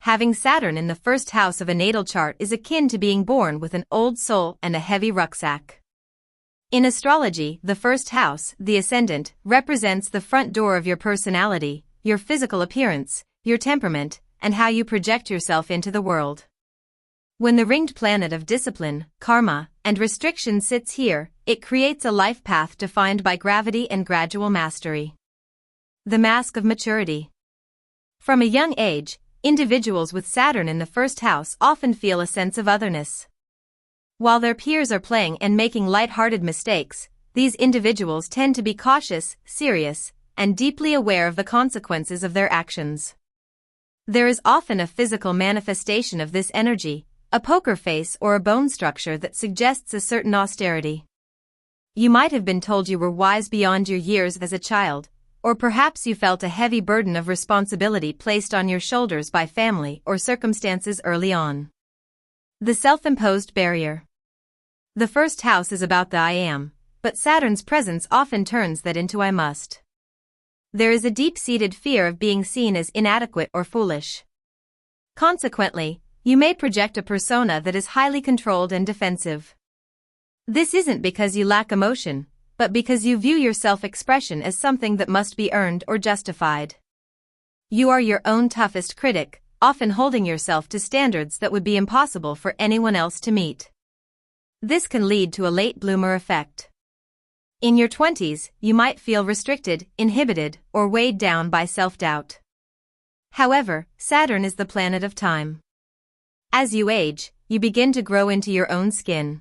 Having Saturn in the first house of a natal chart is akin to being born with an old soul and a heavy rucksack. In astrology, the first house, the ascendant, represents the front door of your personality, your physical appearance, your temperament, and how you project yourself into the world. When the ringed planet of discipline, karma, and restriction sits here, it creates a life path defined by gravity and gradual mastery. The mask of maturity. From a young age, individuals with Saturn in the first house often feel a sense of otherness. While their peers are playing and making light-hearted mistakes, these individuals tend to be cautious, serious, and deeply aware of the consequences of their actions. There is often a physical manifestation of this energy, a poker face or a bone structure that suggests a certain austerity. You might have been told you were wise beyond your years as a child, or perhaps you felt a heavy burden of responsibility placed on your shoulders by family or circumstances early on. The self-imposed barrier. The first house is about the I am, but Saturn's presence often turns that into I must. There is a deep-seated fear of being seen as inadequate or foolish. Consequently, you may project a persona that is highly controlled and defensive. This isn't because you lack emotion, but because you view your self-expression as something that must be earned or justified. You are your own toughest critic, often holding yourself to standards that would be impossible for anyone else to meet. This can lead to a late bloomer effect. In your 20s, you might feel restricted, inhibited, or weighed down by self-doubt. However, Saturn is the planet of time. As you age, you begin to grow into your own skin.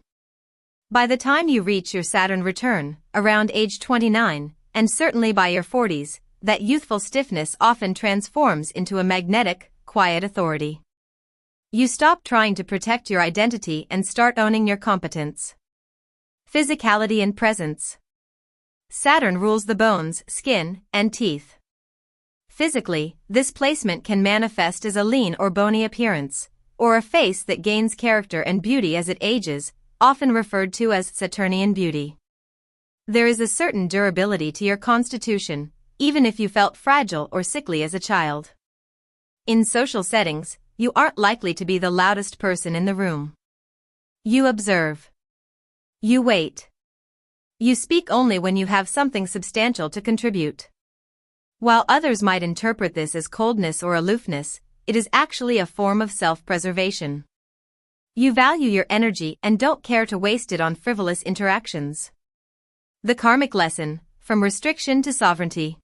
By the time you reach your Saturn return, around age 29, and certainly by your 40s, that youthful stiffness often transforms into a magnetic, quiet authority. You stop trying to protect your identity and start owning your competence. Physicality and presence. Saturn rules the bones, skin, and teeth. Physically, this placement can manifest as a lean or bony appearance, or a face that gains character and beauty as it ages, often referred to as Saturnian beauty. There is a certain durability to your constitution, even if you felt fragile or sickly as a child. In social settings, you aren't likely to be the loudest person in the room. You observe. You wait. You speak only when you have something substantial to contribute. While others might interpret this as coldness or aloofness, it is actually a form of self-preservation. You value your energy and don't care to waste it on frivolous interactions. The karmic lesson, from restriction to sovereignty.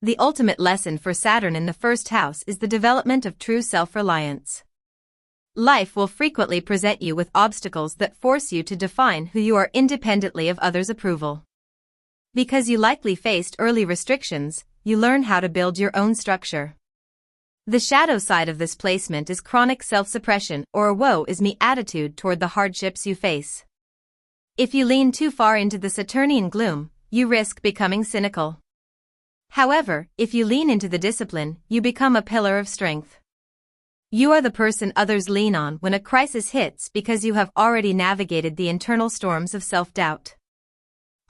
The ultimate lesson for Saturn in the first house is the development of true self-reliance. Life will frequently present you with obstacles that force you to define who you are independently of others' approval. Because you likely faced early restrictions, you learn how to build your own structure. The shadow side of this placement is chronic self-suppression or a woe is me attitude toward the hardships you face. If you lean too far into the Saturnian gloom, you risk becoming cynical. However, if you lean into the discipline, you become a pillar of strength. You are the person others lean on when a crisis hits because you have already navigated the internal storms of self-doubt.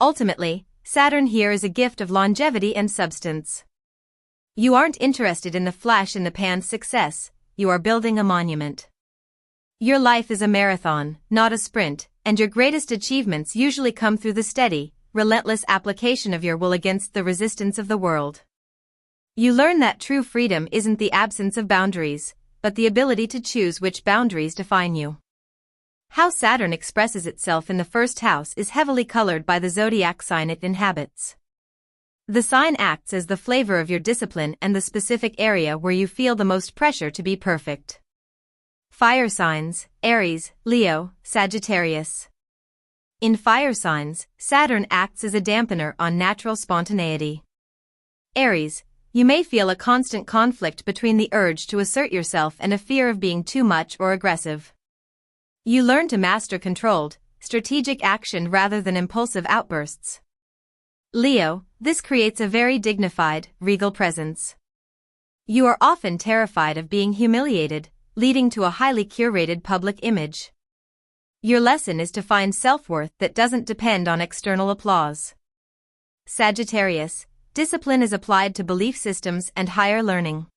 Ultimately, Saturn here is a gift of longevity and substance. You aren't interested in the flash-in-the-pan success, you are building a monument. Your life is a marathon, not a sprint, and your greatest achievements usually come through the steady, relentless application of your will against the resistance of the world. You learn that true freedom isn't the absence of boundaries, but the ability to choose which boundaries define you. How Saturn expresses itself in the first house is heavily colored by the zodiac sign it inhabits. The sign acts as the flavor of your discipline and the specific area where you feel the most pressure to be perfect. Fire signs: Aries, Leo, Sagittarius. In fire signs, Saturn acts as a dampener on natural spontaneity. Aries, you may feel a constant conflict between the urge to assert yourself and a fear of being too much or aggressive. You learn to master controlled, strategic action rather than impulsive outbursts. Leo, this creates a very dignified, regal presence. You are often terrified of being humiliated, leading to a highly curated public image. Your lesson is to find self-worth that doesn't depend on external applause. Sagittarius, discipline is applied to belief systems and higher learning.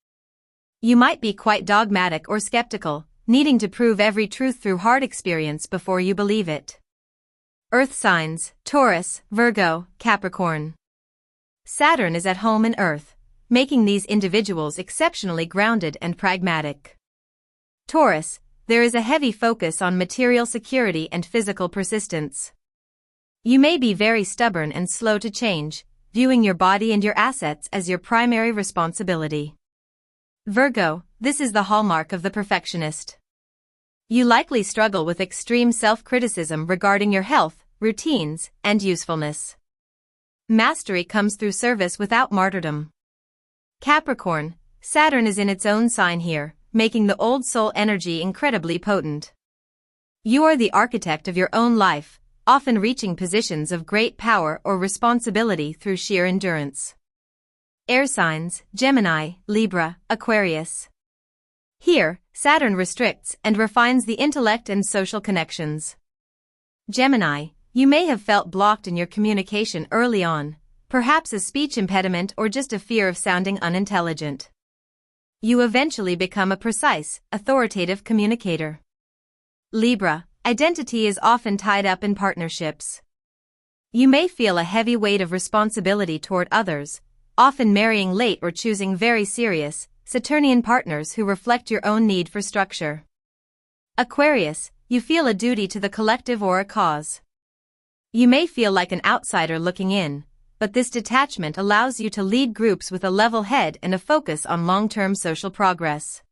You might be quite dogmatic or skeptical, needing to prove every truth through hard experience before you believe it. Earth signs: Taurus, Virgo, Capricorn. Saturn is at home in Earth, making these individuals exceptionally grounded and pragmatic. Taurus, there is a heavy focus on material security and physical persistence. You may be very stubborn and slow to change, viewing your body and your assets as your primary responsibility. Virgo, this is the hallmark of the perfectionist. You likely struggle with extreme self-criticism regarding your health, routines, and usefulness. Mastery comes through service without martyrdom. Capricorn, Saturn is in its own sign here, making the old soul energy incredibly potent. You are the architect of your own life, often reaching positions of great power or responsibility through sheer endurance. Air signs: Gemini, Libra, Aquarius. Here, Saturn restricts and refines the intellect and social connections. Gemini, you may have felt blocked in your communication early on, perhaps a speech impediment or just a fear of sounding unintelligent. You eventually become a precise, authoritative communicator. Libra, identity is often tied up in partnerships. You may feel a heavy weight of responsibility toward others, often marrying late or choosing very serious, Saturnian partners who reflect your own need for structure. Aquarius, you feel a duty to the collective or a cause. You may feel like an outsider looking in, but this detachment allows you to lead groups with a level head and a focus on long-term social progress.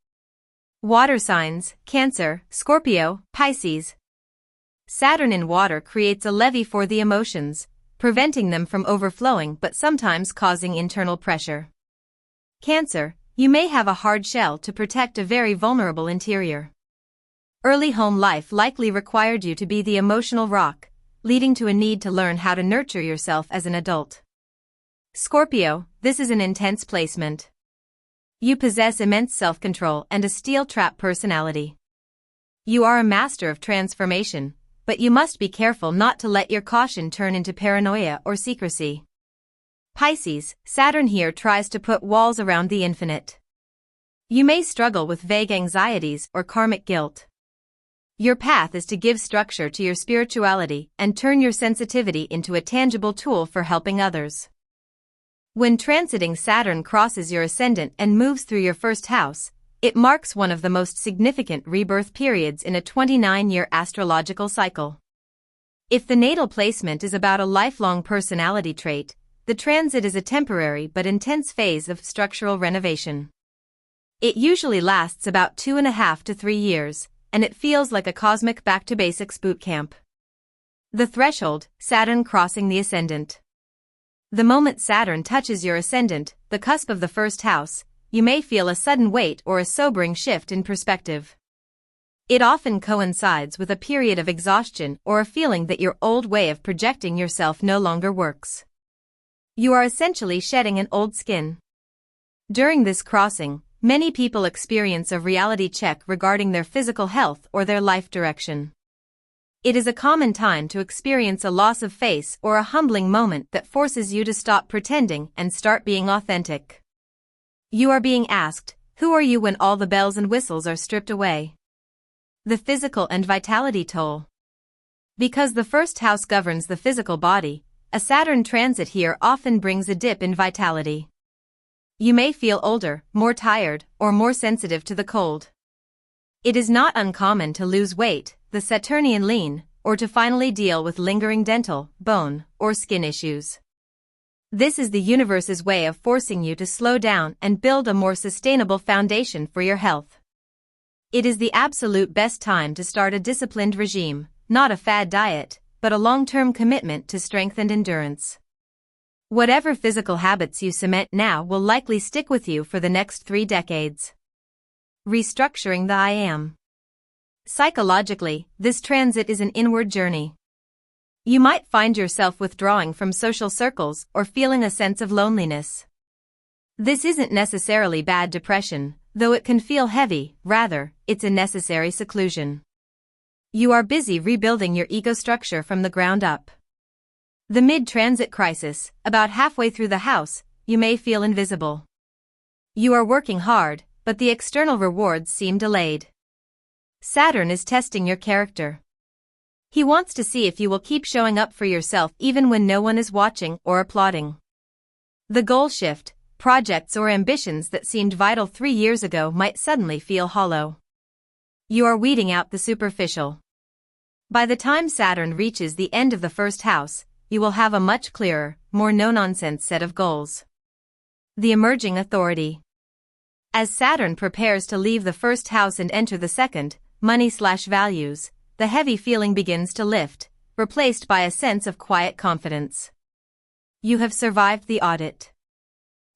Water signs: Cancer, Scorpio, Pisces. Saturn in water creates a levee for the emotions, preventing them from overflowing but sometimes causing internal pressure. Cancer, you may have a hard shell to protect a very vulnerable interior. Early home life likely required you to be the emotional rock, leading to a need to learn how to nurture yourself as an adult. Scorpio, this is an intense placement. You possess immense self-control and a steel trap personality. You are a master of transformation, but you must be careful not to let your caution turn into paranoia or secrecy. Pisces, Saturn here tries to put walls around the infinite. You may struggle with vague anxieties or karmic guilt. Your path is to give structure to your spirituality and turn your sensitivity into a tangible tool for helping others. When transiting Saturn crosses your ascendant and moves through your first house, it marks one of the most significant rebirth periods in a 29-year astrological cycle. If the natal placement is about a lifelong personality trait, the transit is a temporary but intense phase of structural renovation. It usually lasts about 2.5 to 3 years, and it feels like a cosmic back-to-basics boot camp. The threshold: Saturn crossing the ascendant. The moment Saturn touches your ascendant, the cusp of the first house, you may feel a sudden weight or a sobering shift in perspective. It often coincides with a period of exhaustion or a feeling that your old way of projecting yourself no longer works. You are essentially shedding an old skin. During this crossing, many people experience a reality check regarding their physical health or their life direction. It is a common time to experience a loss of face or a humbling moment that forces you to stop pretending and start being authentic. You are being asked, who are you when all the bells and whistles are stripped away? The physical and vitality toll. Because the first house governs the physical body, a Saturn transit here often brings a dip in vitality. You may feel older, more tired, or more sensitive to the cold. It is not uncommon to lose weight, the Saturnian lean, or to finally deal with lingering dental, bone, or skin issues. This is the universe's way of forcing you to slow down and build a more sustainable foundation for your health. It is the absolute best time to start a disciplined regime, not a fad diet, but a long-term commitment to strength and endurance. Whatever physical habits you cement now will likely stick with you for the next 3 decades. Restructuring the I am. Psychologically, this transit is an inward journey. You might find yourself withdrawing from social circles or feeling a sense of loneliness. This isn't necessarily bad depression, though it can feel heavy. Rather, it's a necessary seclusion. You are busy rebuilding your ego structure from the ground up. The mid-transit crisis: about halfway through the house, you may feel invisible. You are working hard, but the external rewards seem delayed. Saturn is testing your character. He wants to see if you will keep showing up for yourself even when no one is watching or applauding. The goal shift, projects or ambitions that seemed vital 3 years ago might suddenly feel hollow. You are weeding out the superficial. By the time Saturn reaches the end of the first house, you will have a much clearer, more no-nonsense set of goals. The emerging authority. As Saturn prepares to leave the first house and enter the second, money/values, the heavy feeling begins to lift, replaced by a sense of quiet confidence. You have survived the audit.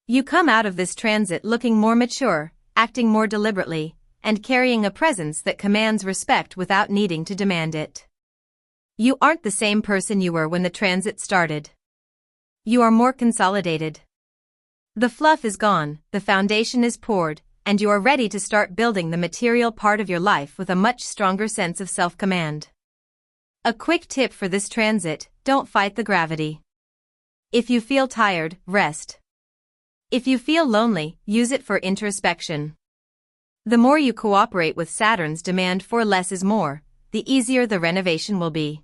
You come out of this transit looking more mature, acting more deliberately, and carrying a presence that commands respect without needing to demand it. You aren't the same person you were when the transit started. You are more consolidated. The fluff is gone, the foundation is poured, and you are ready to start building the material part of your life with a much stronger sense of self-command. A quick tip for this transit: don't fight the gravity. If you feel tired, rest. If you feel lonely, use it for introspection. The more you cooperate with Saturn's demand for less is more, the easier the renovation will be.